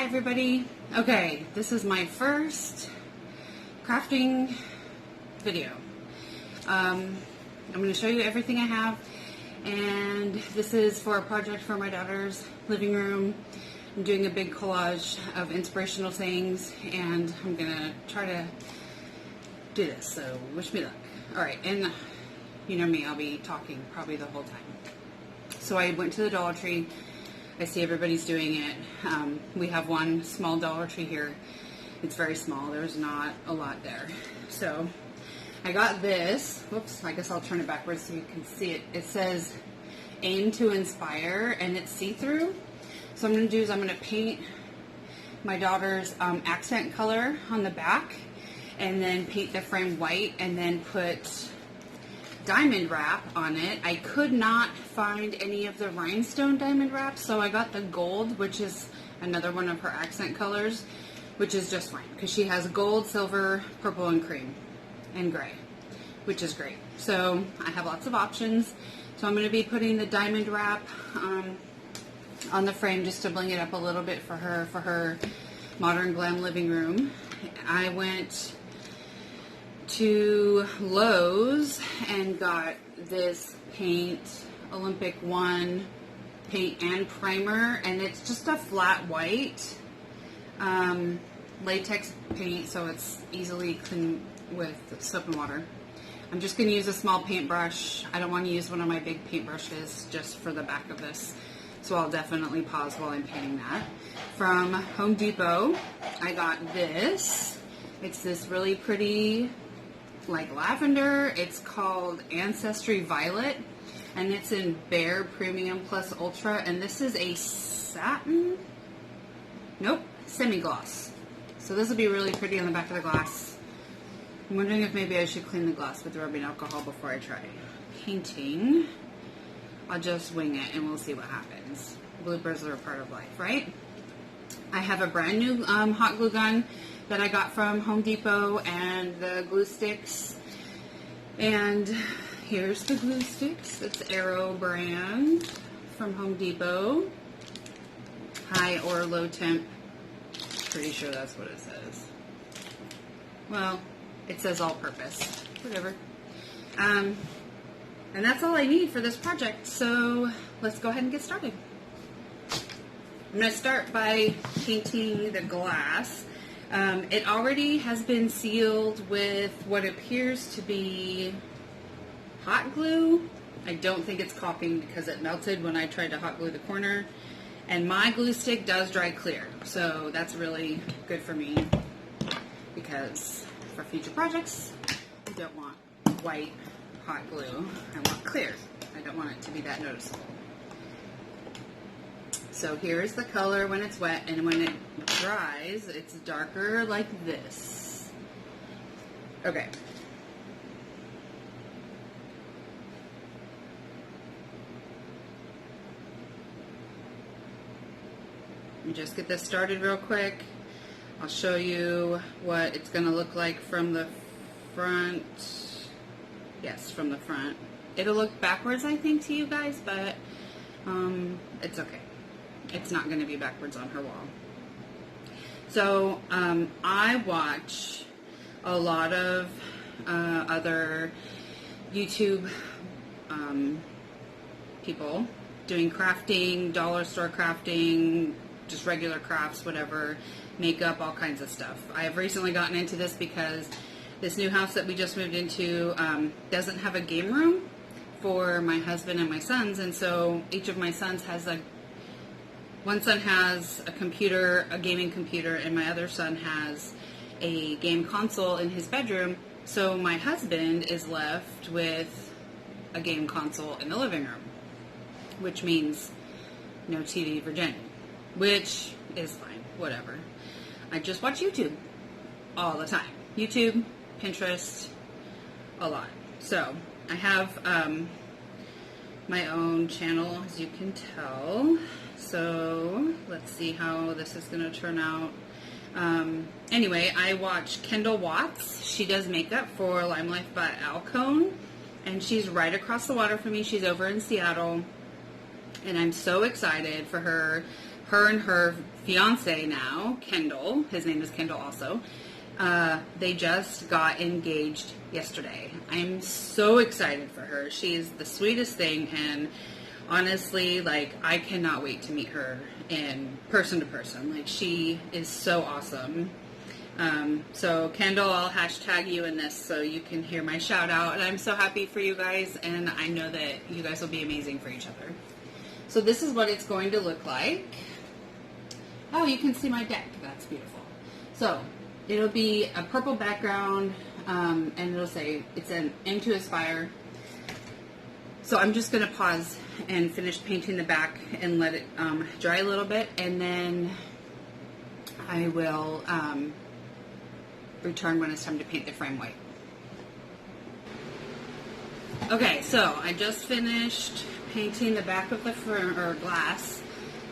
everybody. Okay, this is my first crafting video. I'm going to show you everything I have, and this is for a project for my daughter's living room. I'm doing a big collage of inspirational things, and I'm going to try to do this, so wish me luck. Alright, and you know me, I'll be talking probably the whole time. So I went to the Dollar Tree. I see everybody's doing it. We have one small Dollar Tree here. It's very small. There's not a lot there. So I got this. Whoops, I guess I'll turn it backwards so you can see it. It says Aim to Inspire, and it's see-through. So what I'm going to do is I'm going to paint my daughter's accent color on the back, and then paint the frame white, and then put diamond wrap on it. I could not find any of the rhinestone diamond wrap, so I got the gold, which is another one of her accent colors, which is just fine because she has gold, silver, purple, and cream, and gray, which is great. So I have lots of options. So I'm going to be putting the diamond wrap on the frame just to bling it up a little bit for her modern glam living room. I went to Lowe's and got this paint, Olympic One paint and primer, and it's just a flat white latex paint, so it's easily clean with soap and water. I'm just going to use a small paintbrush. I don't want to use one of my big paintbrushes just for the back of this, so I'll definitely pause while I'm painting that. From Home Depot, I got this. It's this really pretty like lavender. It's called Ancestry Violet, and it's in Bare Premium Plus Ultra, and this is a satin, nope, semi-gloss. So this will be really pretty on the back of the glass. I'm wondering if maybe I should clean the glass with rubbing alcohol before I try painting. I'll just wing it and we'll see what happens. Bloopers are a part of life, right? I have a brand new hot glue gun that I got from Home Depot, and the glue sticks. And here's the glue sticks. It's Aero brand from Home Depot. High or low temp. Pretty sure that's what it says. Well, it says all purpose. Whatever. And that's all I need for this project. So let's go ahead and get started. I'm going to start by painting the glass. It already has been sealed with what appears to be hot glue. I don't think it's caulking because it melted when I tried to hot glue the corner. And my glue stick does dry clear, so that's really good for me because for future projects, I don't want white hot glue. I want clear. I don't want it to be that noticeable. So here's the color when it's wet, and when it dries, it's darker like this. Okay. Let me just get this started real quick. I'll show you what it's going to look like from the front. Yes, from the front. It'll look backwards, I think, to you guys, but it's okay. It's not going to be backwards on her wall. So I watch a lot of other YouTube people doing crafting, dollar store crafting, just regular crafts, whatever, makeup, all kinds of stuff. I have recently gotten into this because this new house that we just moved into doesn't have a game room for my husband and my sons, and so each of my sons has one son has a computer, a gaming computer, and my other son has a game console in his bedroom. So my husband is left with a game console in the living room, which means no TV for Jenny, which is fine, whatever. I just watch YouTube all the time. YouTube, Pinterest, a lot. So I have my own channel, as you can tell. So let's see how this is going to turn out. Anyway, I watch Kendall Watts. She does makeup for Lime Life by Alcone, and she's right across the water from me. She's over in Seattle, and I'm so excited for her her and her fiance now, Kendall, his name is Kendall also, they just got engaged yesterday. I'm so excited for her. She's the sweetest thing, and honestly, like, I cannot wait to meet her in person to person. Like, she is so awesome. So Kendall, I'll hashtag you in this so you can hear my shout out, and I'm so happy for you guys, and I know that you guys will be amazing for each other. So this is what it's going to look like. Oh, you can see my deck. That's beautiful. So it'll be a purple background, and it'll say it's an Aim to Aspire. So I'm just going to pause and finish painting the back and let it dry a little bit, and then I will return when it's time to paint the frame white. Okay, so I just finished painting the back of the glass.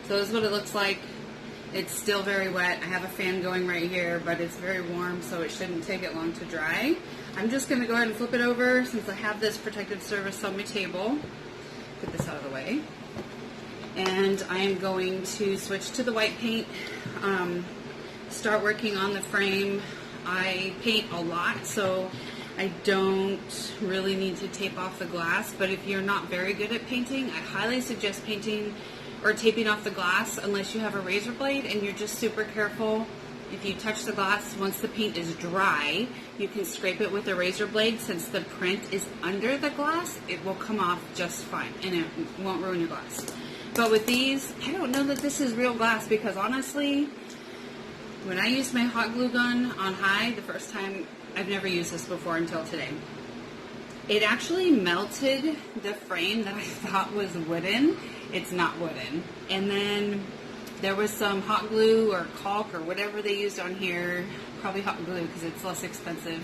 So this is what it looks like. It's still very wet. I have a fan going right here, but it's very warm, so it shouldn't take it long to dry. I'm just going to go ahead and flip it over since I have this protective surface on my table. Get this out of the way. And I am going to switch to the white paint, start working on the frame. I paint a lot, so I don't really need to tape off the glass, but if you're not very good at painting, I highly suggest painting or taping off the glass unless you have a razor blade and you're just super careful. If you touch the glass, once the paint is dry, you can scrape it with a razor blade. Since the print is under the glass, it will come off just fine and it won't ruin your glass. But with these, I don't know that this is real glass because honestly, when I used my hot glue gun on high the first time, I've never used this before until today. It actually melted the frame that I thought was wooden. It's not wooden. And then there was some hot glue or caulk or whatever they used on here, probably hot glue because it's less expensive.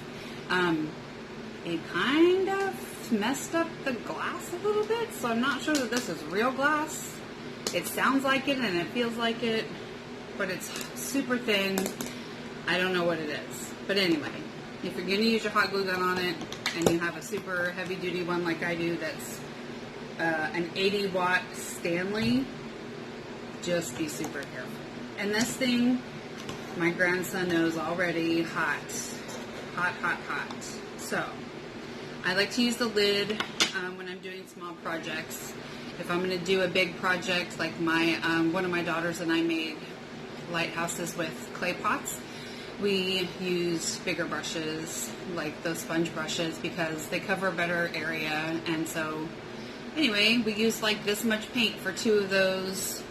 It kind of messed up the glass a little bit, so I'm not sure that this is real glass. It sounds like it and it feels like it, but it's super thin. I don't know what it is. But anyway, if you're going to use your hot glue gun on it and you have a super heavy duty one like I do that's an 80 watt Stanley, just be super careful. And this thing, my grandson knows already, hot. Hot, hot, hot. So I like to use the lid when I'm doing small projects. If I'm going to do a big project like my one of my daughters and I made lighthouses with clay pots, we use bigger brushes like those sponge brushes because they cover a better area. And so anyway, we use like this much paint for 2 of those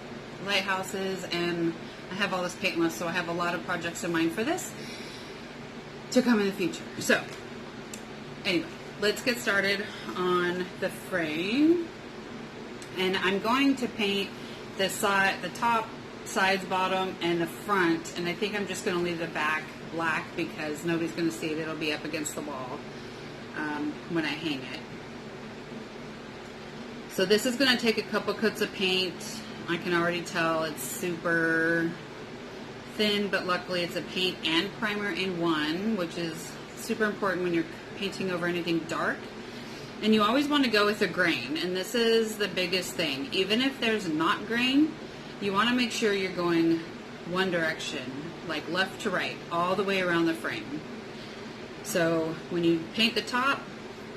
lighthouses, and I have all this paint left, so I have a lot of projects in mind for this to come in the future. So anyway, let's get started on the frame. And I'm going to paint the top, sides, bottom, and the front, and I think I'm just going to leave the back black because nobody's going to see it. It'll be up against the wall when I hang it. So this is going to take a couple coats of paint. I can already tell it's super thin, but luckily it's a paint and primer in one, which is super important when you're painting over anything dark. And you always want to go with a grain, and this is the biggest thing. Even if there's not grain, you want to make sure you're going one direction, like left to right, all the way around the frame. So when you paint the top,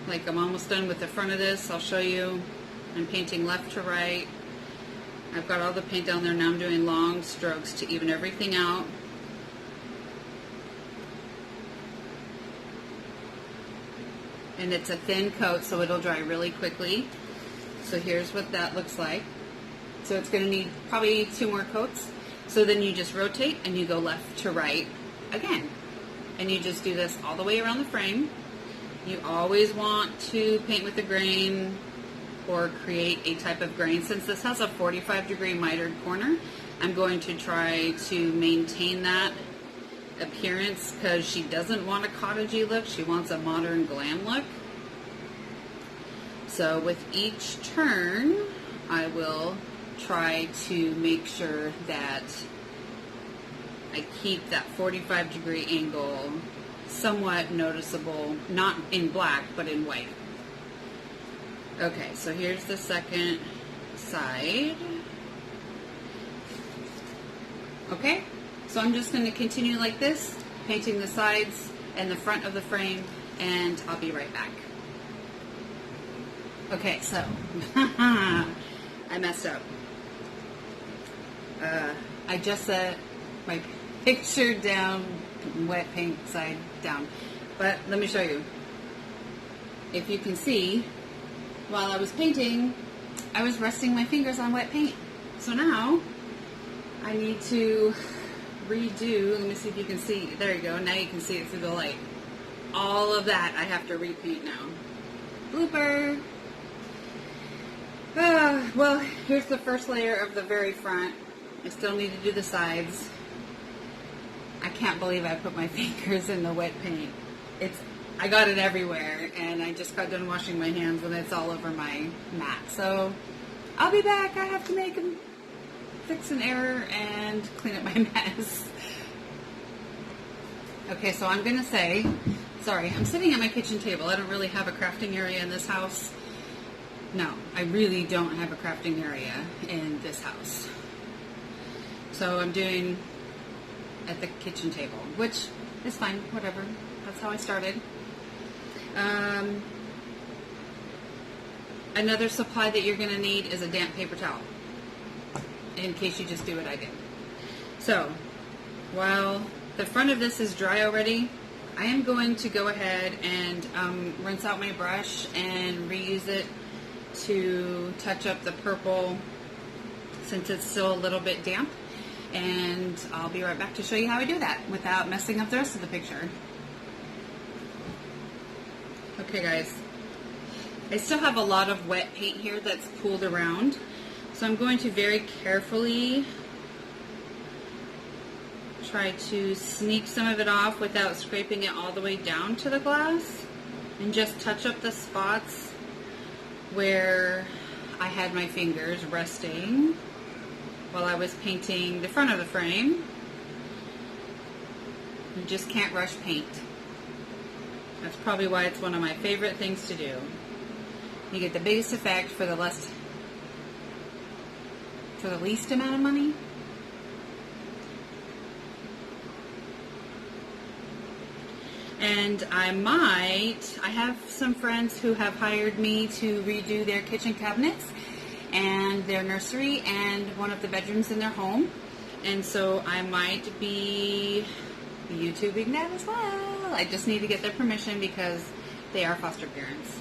like I'm almost done with the front of this, I'll show you. I'm painting left to right. I've got all the paint down there. Now I'm doing long strokes to even everything out. And it's a thin coat, so it'll dry really quickly. So here's what that looks like. So it's going to need probably 2 more coats. So then you just rotate and you go left to right again. And you just do this all the way around the frame. You always want to paint with a grain or create a type of grain. Since this has a 45-degree mitered corner, I'm going to try to maintain that appearance because she doesn't want a cottagey look. She wants a modern glam look. So with each turn, I will try to make sure that I keep that 45-degree angle somewhat noticeable, not in black, but in white. Okay, so here's the second side. Okay, so I'm just going to continue like this, painting the sides and the front of the frame, and I'll be right back. Okay, so I messed up. I just set my picture down, wet paint side down. But let me show you. If you can see, while I was painting, I was resting my fingers on wet paint. So now I need to redo, let me see if you can see, there you go, now you can see it through the light. All of that I have to repaint now. Blooper! Well, here's the first layer of the very front. I still need to do the sides. I can't believe I put my fingers in the wet paint. I got it everywhere, and I just got done washing my hands and it's all over my mat. So I'll be back. I have to fix an error and clean up my mess. Okay, so I'm gonna say, sorry, I'm sitting at my kitchen table. I don't really have a crafting area in this house. No, I really don't have a crafting area in this house. So I'm doing at the kitchen table, which is fine, whatever. That's how I started. Another supply that you're gonna need is a damp paper towel, in case you just do what I did. So, while the front of this is dry already, I am going to go ahead and rinse out my brush and reuse it to touch up the purple since it's still a little bit damp. And I'll be right back to show you how I do that without messing up the rest of the picture. Okay guys, I still have a lot of wet paint here that's pooled around. So I'm going to very carefully try to sneak some of it off without scraping it all the way down to the glass, and just touch up the spots where I had my fingers resting while I was painting the front of the frame. You just can't rush paint. That's probably why it's one of my favorite things to do. You get the biggest effect for the least amount of money. And I have some friends who have hired me to redo their kitchen cabinets and their nursery and one of the bedrooms in their home. And so I might be YouTubing that as well. I just need to get their permission because they are foster parents.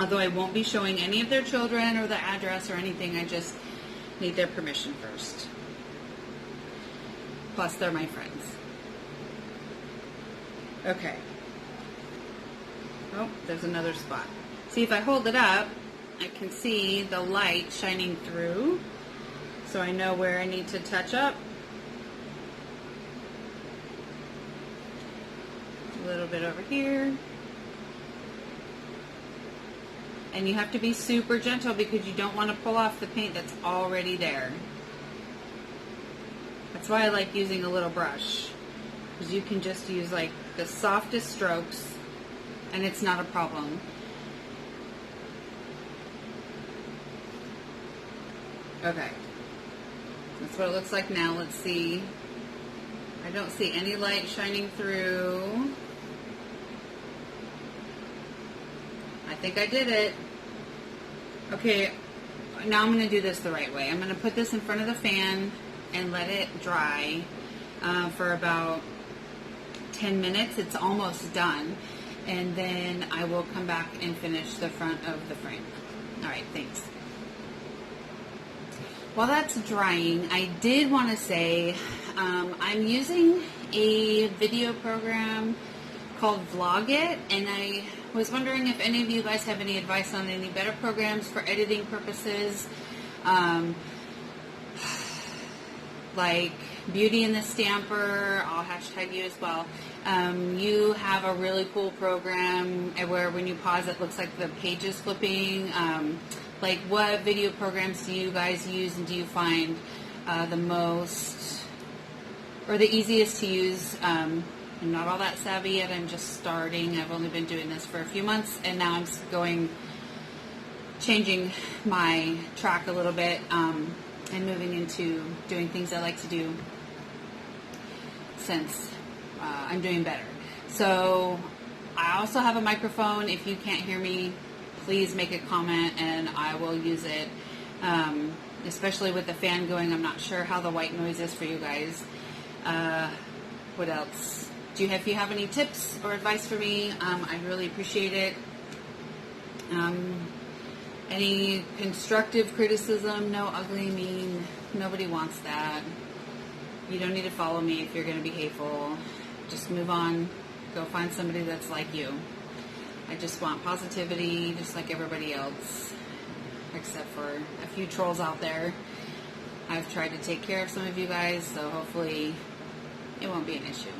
Although I won't be showing any of their children or the address or anything, I just need their permission first. Plus, they're my friends. Okay. Oh, there's another spot. See, if I hold it up, I can see the light shining through. So I know where I need to touch up. A little bit over here. And you have to be super gentle because you don't want to pull off the paint that's already there. That's why I like using a little brush, because you can just use like the softest strokes and it's not a problem. Okay, that's what it looks like now. Let's see. I don't see any light shining through. I think I did it. Okay, now I'm going to do this the right way. I'm going to put this in front of the fan and let it dry for about 10 minutes. It's almost done. And then I will come back and finish the front of the frame. Alright, thanks. While that's drying, I did want to say I'm using a video program called Vlogit, and I was wondering if any of you guys have any advice on any better programs for editing purposes. Like Beauty and the Stamper, I'll hashtag you as well. You have a really cool program where when you pause it looks like the page is flipping. Like, what video programs do you guys use, and do you find the most or the easiest to use? I'm not all that savvy yet. I'm just starting. I've only been doing this for a few months, and now I'm changing my track a little bit. and moving into doing things I like to do since I'm doing better. So I also have a microphone. If you can't hear me, please make a comment and I will use it. Especially with the fan going, I'm not sure how the white noise is for you guys. What else? If you have any tips or advice for me, I'd really appreciate it. Any constructive criticism, no ugly, mean, nobody wants that. You don't need to follow me if you're going to be hateful. Just move on. Go find somebody that's like you. I just want positivity, just like everybody else, except for a few trolls out there. I've tried to take care of some of you guys, so hopefully it won't be an issue.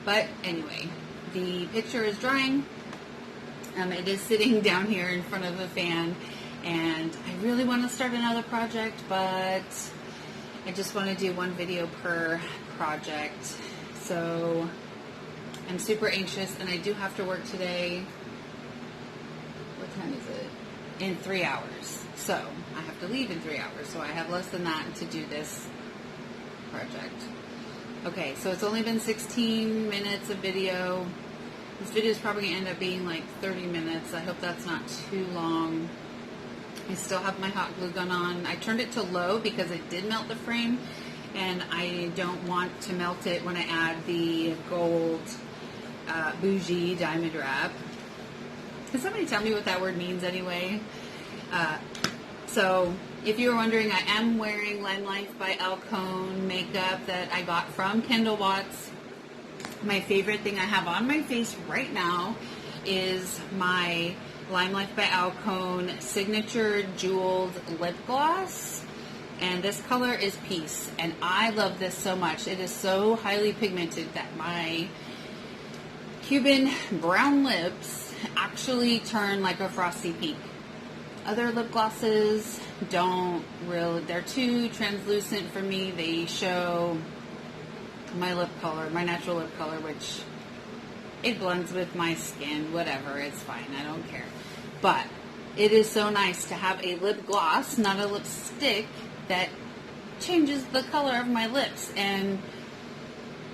But anyway, the picture is drying. It is sitting down here in front of a fan, and I really want to start another project, but I just want to do one video per project. So I'm super anxious, and I do have to work today. What time is it? In 3 hours. So I have to leave in 3 hours, so I have less than that to do this project. Okay, so it's only been 16 minutes of video. This video is probably going to end up being like 30 minutes. I hope that's not too long. I still have my hot glue gun on. I turned it to low because it did melt the frame, and I don't want to melt it when I add the gold bougie diamond wrap. Can somebody tell me what that word means anyway? So if you were wondering, I am wearing Lime Life by Alcone makeup that I got from Kendall Watts. My favorite thing I have on my face right now is my Lime Life by Alcone signature jeweled lip gloss. And this color is Peace. And I love this so much. It is so highly pigmented that my Cuban brown lips actually turn like a frosty pink. Other lip glosses don't really, they're too translucent for me. They show my lip color, my natural lip color, which it blends with my skin, whatever, it's fine, I don't care. But it is so nice to have a lip gloss, not a lipstick, that changes the color of my lips, and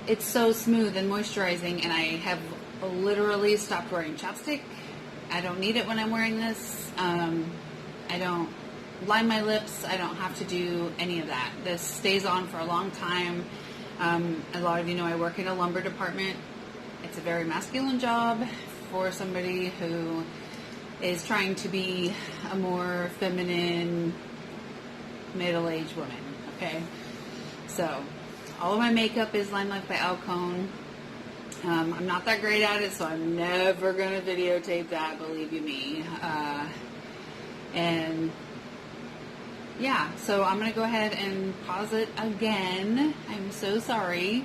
it's so smooth and moisturizing, and I have literally stopped wearing chapstick. I don't need it when I'm wearing this. I don't line my lips. I don't have to do any of that. This stays on for a long time. A lot of you know I work in a lumber department. It's a very masculine job for somebody who is trying to be a more feminine, middle-aged woman, okay? So, all of my makeup is Lime Life by Alcone. I'm not that great at it, so I'm never going to videotape that, believe you me. And yeah, so I'm going to go ahead and pause it again. I'm so sorry.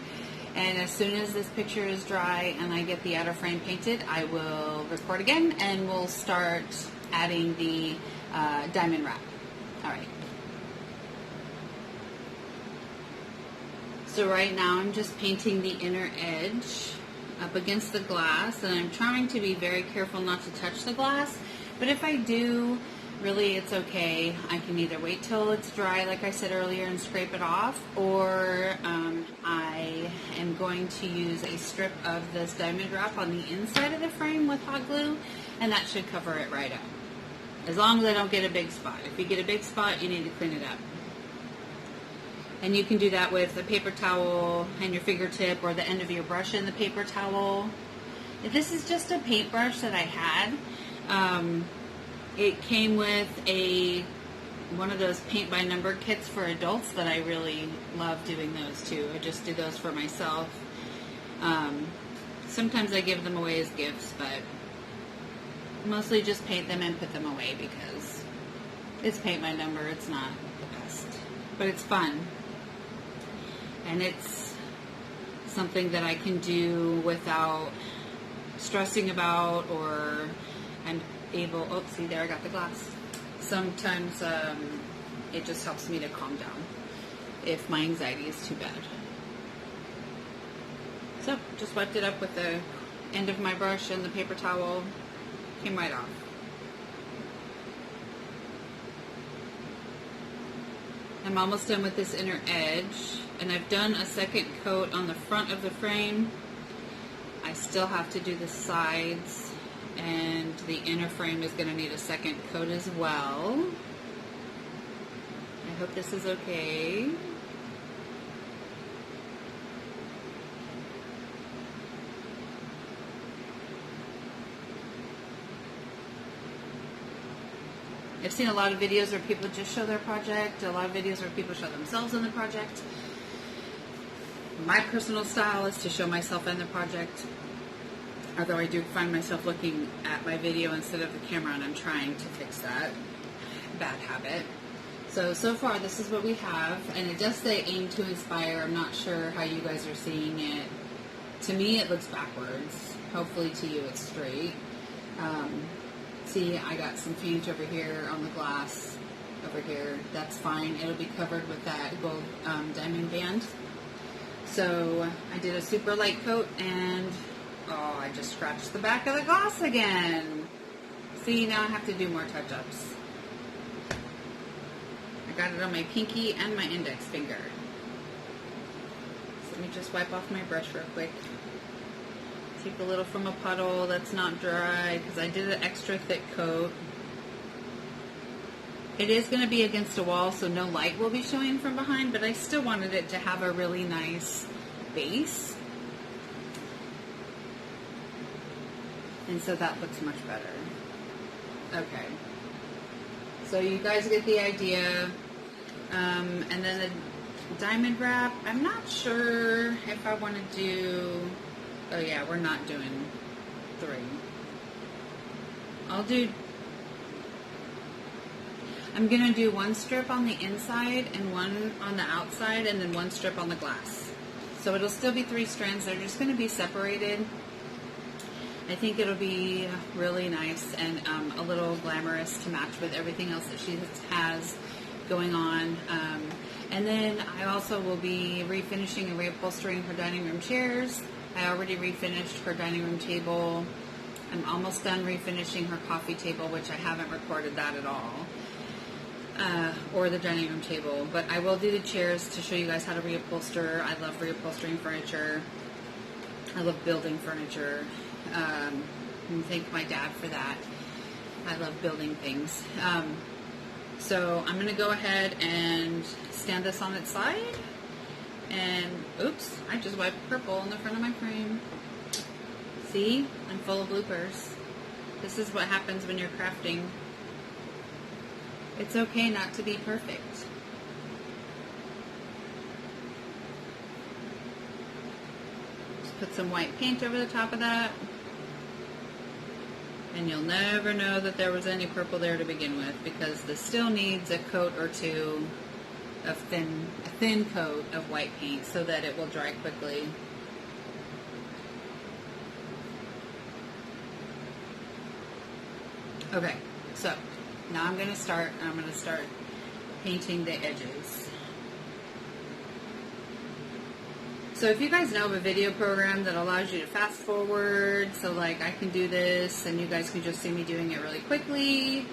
And as soon as this picture is dry and I get the outer frame painted, I will record again and we'll start adding the diamond wrap. All right. So right now I'm just painting the inner edge up against the glass, and I'm trying to be very careful not to touch the glass, but if I do, really it's okay. I can either wait till it's dry, like I said earlier, and scrape it off, or I am going to use a strip of this diamond wrap on the inside of the frame with hot glue, and that should cover it right up. As long as I don't get a big spot. If you get a big spot, you need to clean it up. And you can do that with a paper towel and your fingertip, or the end of your brush in the paper towel. This is just a paintbrush that I had. It came with one of those paint by number kits for adults that I really love doing those too. I just do those for myself. Sometimes I give them away as gifts, but mostly just paint them and put them away because it's paint by number. It's not the best, but it's fun. And it's something that I can do without stressing about, or I'm able, oh, see there, I got the glass. Sometimes it just helps me to calm down if my anxiety is too bad. So, just wiped it up with the end of my brush and the paper towel. Came right off. I'm almost done with this inner edge, and I've done a second coat on the front of the frame. I still have to do the sides, and the inner frame is going to need a second coat as well. I hope this is okay. I've seen a lot of videos where people just show their project, a lot of videos where people show themselves in the project. My personal style is to show myself in the project, although I do find myself looking at my video instead of the camera, and I'm trying to fix that bad habit. So far this is what we have, and it does say aim to inspire. I'm not sure how you guys are seeing it. To me it looks backwards. Hopefully to you it's straight. See, I got some paint over here on the glass over here. That's fine. It'll be covered with that gold diamond band. So I did a super light coat, and oh, I just scratched the back of the glass again. See, now I have to do more touch-ups. I got it on my pinky and my index finger. So let me just wipe off my brush real quick. Take a little from a puddle that's not dry, because I did an extra thick coat. It is going to be against a wall, so no light will be showing from behind, but I still wanted it to have a really nice base. And so that looks much better. Okay. So you guys get the idea. And then the diamond wrap, I'm not sure if I want to do... Oh yeah, we're not doing 3. I'm going to do 1 strip on the inside and 1 on the outside, and then 1 strip on the glass. So it'll still be 3 strands. They're just going to be separated. I think it'll be really nice and a little glamorous to match with everything else that she has going on. And then I also will be refinishing and reupholstering her dining room chairs. I already refinished her dining room table. I'm almost done refinishing her coffee table, which I haven't recorded that at all. Or the dining room table. But I will do the chairs to show you guys how to reupholster. I love reupholstering furniture. I love building furniture. And thank my dad for that. I love building things. So I'm going to go ahead and stand this on its side. And, oops, I just wiped purple in the front of my frame. See? I'm full of bloopers. This is what happens when you're crafting. It's okay not to be perfect. Just put some white paint over the top of that. And you'll never know that there was any purple there to begin with, because this still needs a coat or two of a thin coat of white paint so that it will dry quickly. Okay, so now I'm going to start painting the edges. So if you guys know of a video program that allows you to fast forward, so like I can do this and you guys can just see me doing it really quickly,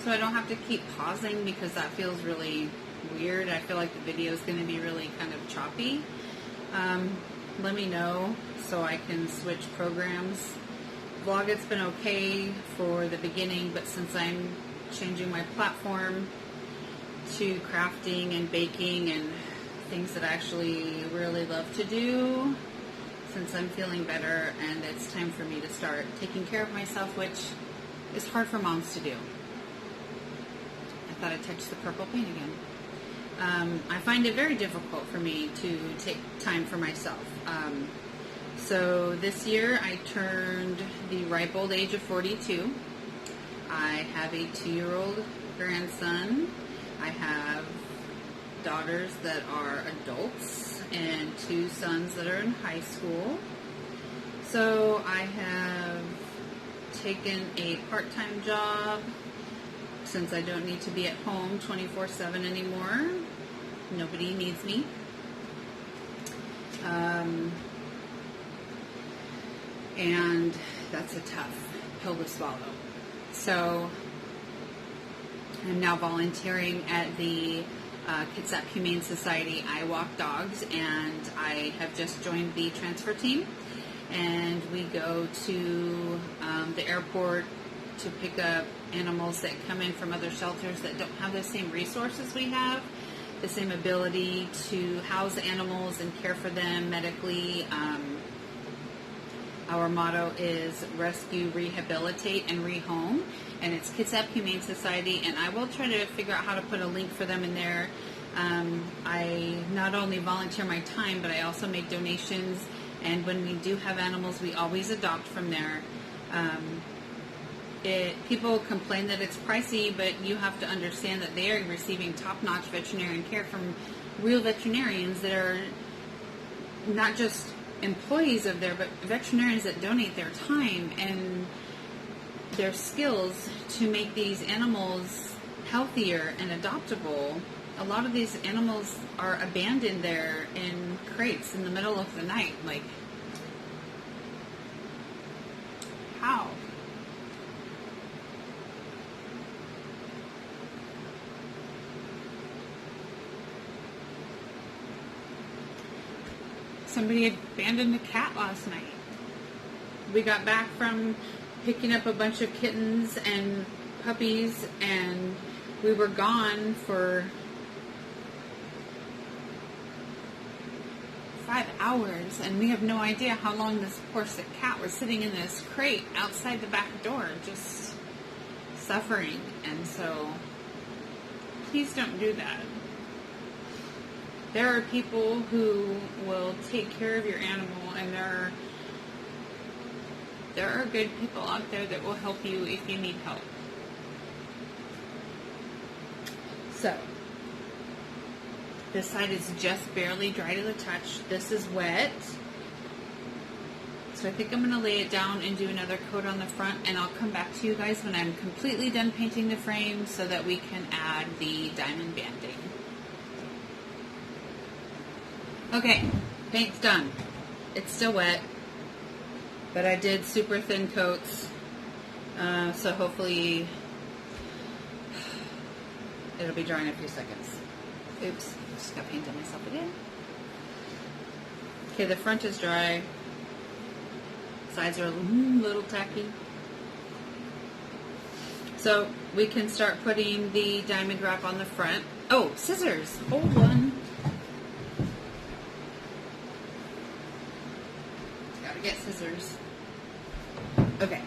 so I don't have to keep pausing, because that feels really weird. I feel like the video is going to be really kind of choppy. Let me know so I can switch programs. Vlog, it's been okay for the beginning, but since I'm changing my platform to crafting and baking and things that I actually really love to do, since I'm feeling better and it's time for me to start taking care of myself, which is hard for moms to do. I thought I touched the purple paint again. I find it very difficult for me to take time for myself. So this year I turned the ripe old age of 42. I have a 2-year-old grandson. I have daughters that are adults and 2 sons that are in high school. So I have taken a part-time job since I don't need to be at home 24/7 anymore. Nobody needs me. And that's a tough pill to swallow. So I'm now volunteering at the Kitsap Humane Society. I walk dogs, and I have just joined the transfer team. And we go to the airport to pick up animals that come in from other shelters that don't have the same resources we have, the same ability to house animals and care for them medically. Our motto is rescue, rehabilitate, and rehome, and it's Kitsap Humane Society, and I will try to figure out how to put a link for them in there. I not only volunteer my time, but I also make donations, and when we do have animals, we always adopt from there. People complain that it's pricey, but you have to understand that they are receiving top-notch veterinarian care from real veterinarians that are not just employees of there, but veterinarians that donate their time and their skills to make these animals healthier and adoptable. A lot of these animals are abandoned there in crates in the middle of the night. Like, how? Somebody abandoned a cat last night. We got back from picking up a bunch of kittens and puppies, and we were gone for 5 hours, and we have no idea how long this poor sick cat was sitting in this crate outside the back door, just suffering. And so, please don't do that. There are people who will take care of your animal, and there are good people out there that will help you if you need help. So, this side is just barely dry to the touch. This is wet. So I think I'm going to lay it down and do another coat on the front, and I'll come back to you guys when I'm completely done painting the frame so that we can add the diamond banding. Okay, paint's done. It's still wet, but I did super thin coats, so hopefully it'll be dry in a few seconds. Oops, just got paint on myself again. Okay, the front is dry. Sides are a little tacky. So we can start putting the diamond wrap on the front. Oh, scissors! Hold on. Gotta get scissors. Okay.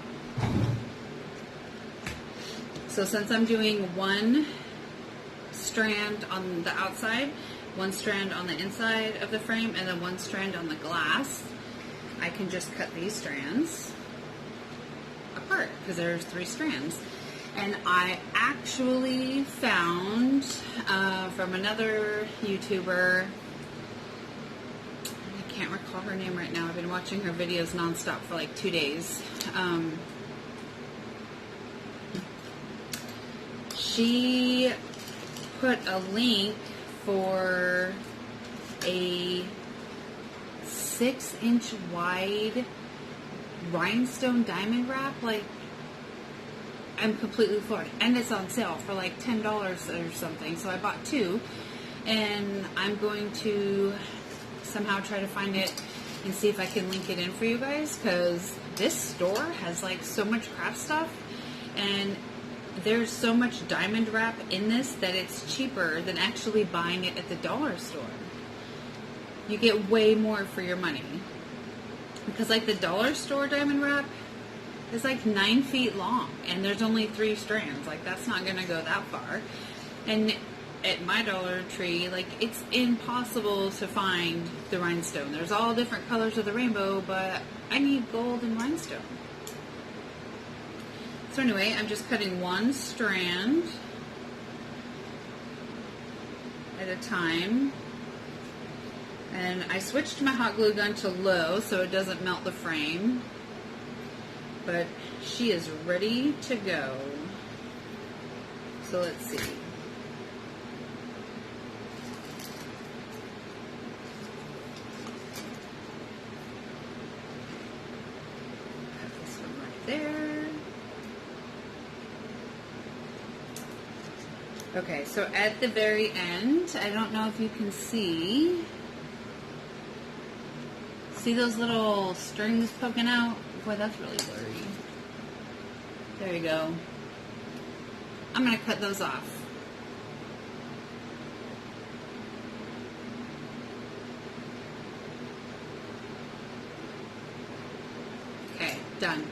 So since I'm doing one strand on the outside, one strand on the inside of the frame, and then one strand on the glass, I can just cut these strands apart because there's 3 strands. And I actually found from another YouTuber, I can't recall her name right now, I've been watching her videos nonstop for like 2 days. She put a link for a 6-inch wide rhinestone diamond wrap. Like, I'm completely floored. And it's on sale for like $10 or something. So I bought 2. And I'm going to somehow try to find it and see if I can link it in for you guys. Because this store has like so much craft stuff. And there's so much diamond wrap in this that it's cheaper than actually buying it at the dollar store. You get way more for your money. Because like the dollar store diamond wrap is like 9 feet long and there's only 3 strands. Like, that's not going to go that far. And at my Dollar Tree, like, it's impossible to find the rhinestone. There's all different colors of the rainbow, but I need gold and rhinestone. So anyway, I'm just cutting one strand at a time. And I switched my hot glue gun to low so it doesn't melt the frame. But she is ready to go. So let's see. Got this one right there. Okay, so at the very end, I don't know if you can see those little strings poking out? Boy, that's really blurry. There you go. I'm going to cut those off. Okay, done.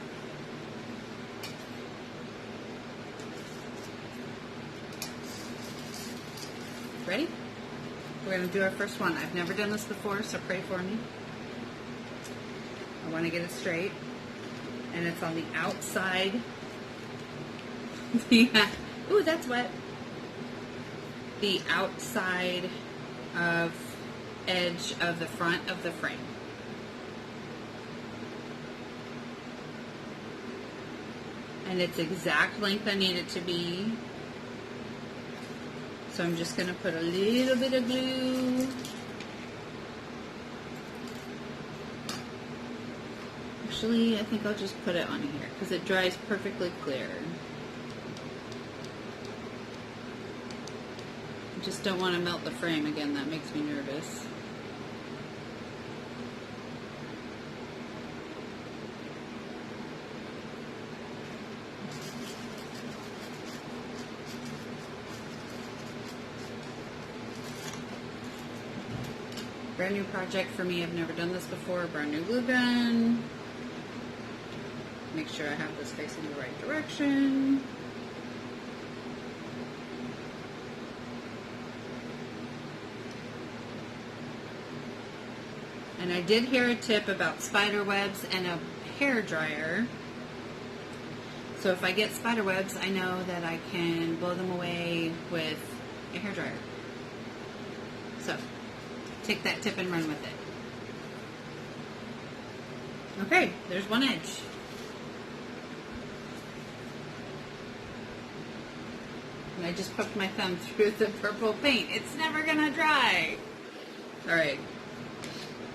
Ready? We're going to do our first one. I've never done this before, so pray for me. I want to get it straight. And it's on the outside. Ooh, that's wet. The outside of edge of the front of the frame. And it's exact length I need it to be. So I'm just going to put a little bit of glue. Actually, I think I'll just put it on here because it dries perfectly clear. I just don't want to melt the frame again. That makes me nervous. Brand new project for me. I've never done this before. Brand new glue gun. Make sure I have this facing the right direction. And I did hear a tip about spider webs and a hair dryer. So if I get spider webs, I know that I can blow them away with a hair dryer. So take that tip and run with it. Okay, there's one edge. And I just poked my thumb through the purple paint. It's never gonna dry. All right,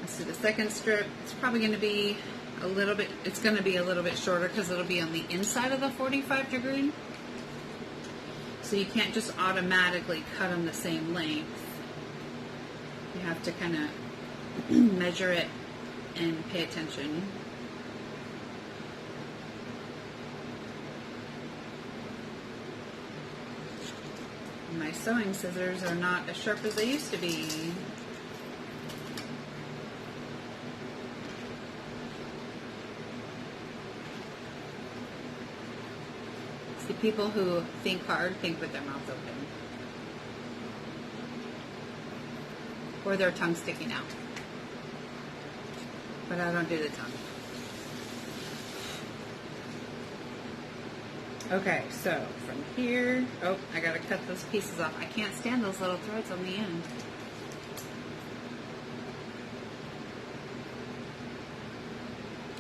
let's do the second strip. It's probably gonna be a little bit, it's gonna be a little bit shorter because it'll be on the inside of the 45 degree. So you can't just automatically cut them the same length. You have to kind of measure it and pay attention. My sewing scissors are not as sharp as they used to be. See, people who think hard think with their mouths open. Or their tongue sticking out. But I don't do the tongue. Okay, so from here, oh, I gotta cut those pieces off. I can't stand those little threads on the end.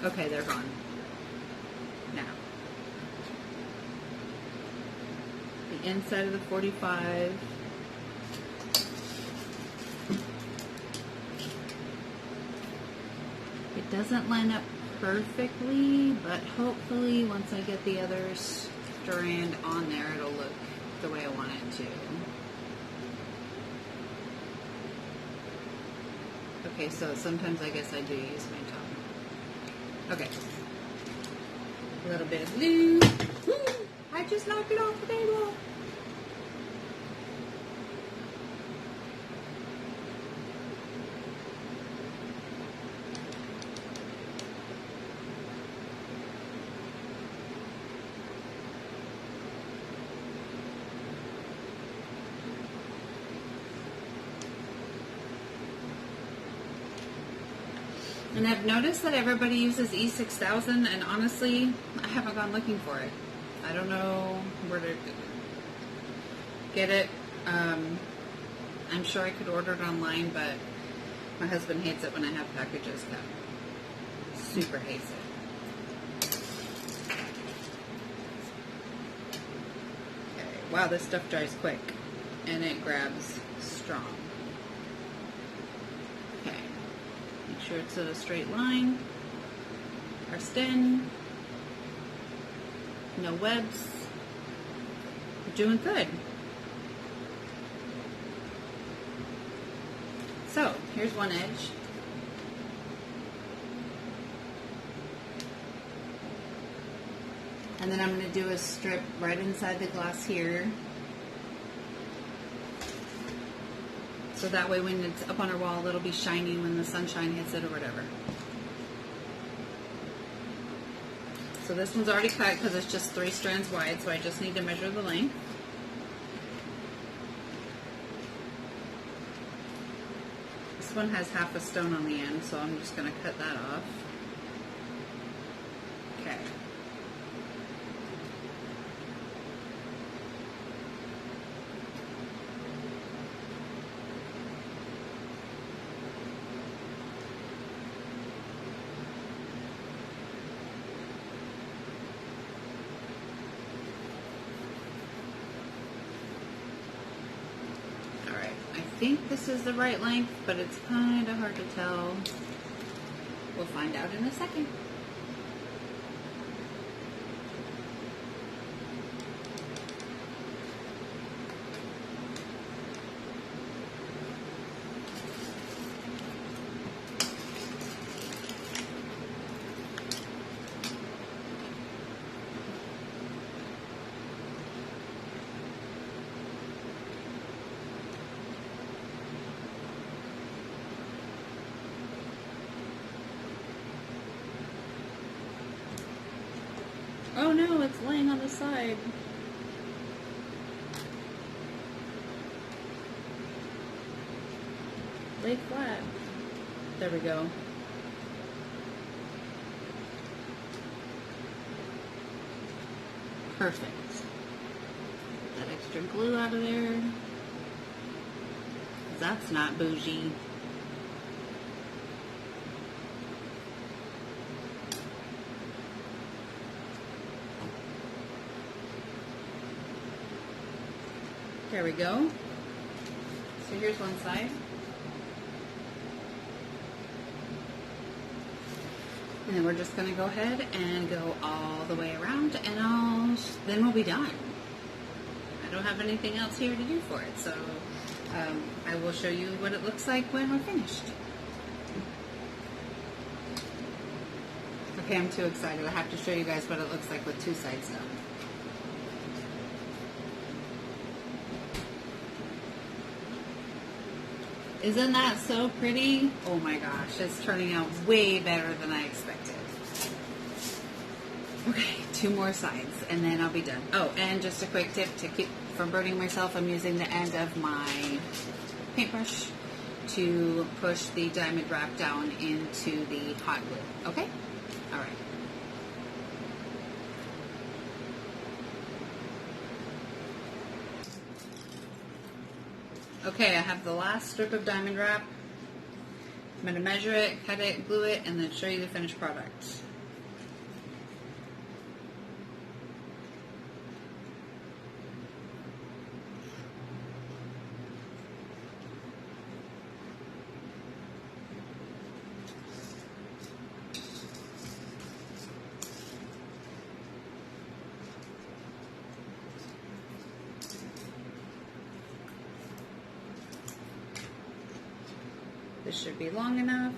Okay, they're gone. Now, the inside of the 45. It doesn't line up perfectly, but hopefully once I get the other strand on there, it'll look the way I want it to. Okay, so sometimes I guess I do use my tongue. Okay. A little bit of glue. Woo! I just knocked it off the table. And I've noticed that everybody uses E6000, and honestly, I haven't gone looking for it. I don't know where to get it. I'm sure I could order it online, but my husband hates it when I have packages come. Super hates it. Okay. Wow, this stuff dries quick, and it grabs strong. Make sure it's at a straight line. Pressed in. No webs. We're doing good. here's one edge. And then I'm going to do a strip right inside the glass here. So that way when it's up on our wall, it'll be shiny when the sunshine hits it or whatever. So this one's already cut because it's just 3 strands wide, so I just need to measure the length. This one has half a stone on the end, so I'm just going to cut that off. Okay. I think this is the right length, but it's kind of hard to tell. We'll find out in a second. Oh no, it's laying on the side. Lay flat. There we go. Perfect. Get that extra glue out of there. That's not bougie. There we go. So here's one side. And then we're just going to go ahead and go all the way around, and then we'll be done. I don't have anything else here to do for it, so I will show you what it looks like when we're finished. Okay, I'm too excited. I have to show you guys what it looks like with 2 sides done. Isn't that so pretty? Oh my gosh, it's turning out way better than I expected. Okay, 2 more sides and then I'll be done. Oh, and just a quick tip to keep from burning myself, I'm using the end of my paintbrush to push the diamond wrap down into the hot glue. Okay? All right. Okay, I have the last strip of diamond wrap. I'm going to measure it, cut it, glue it, and then show you the finished product. This should be long enough.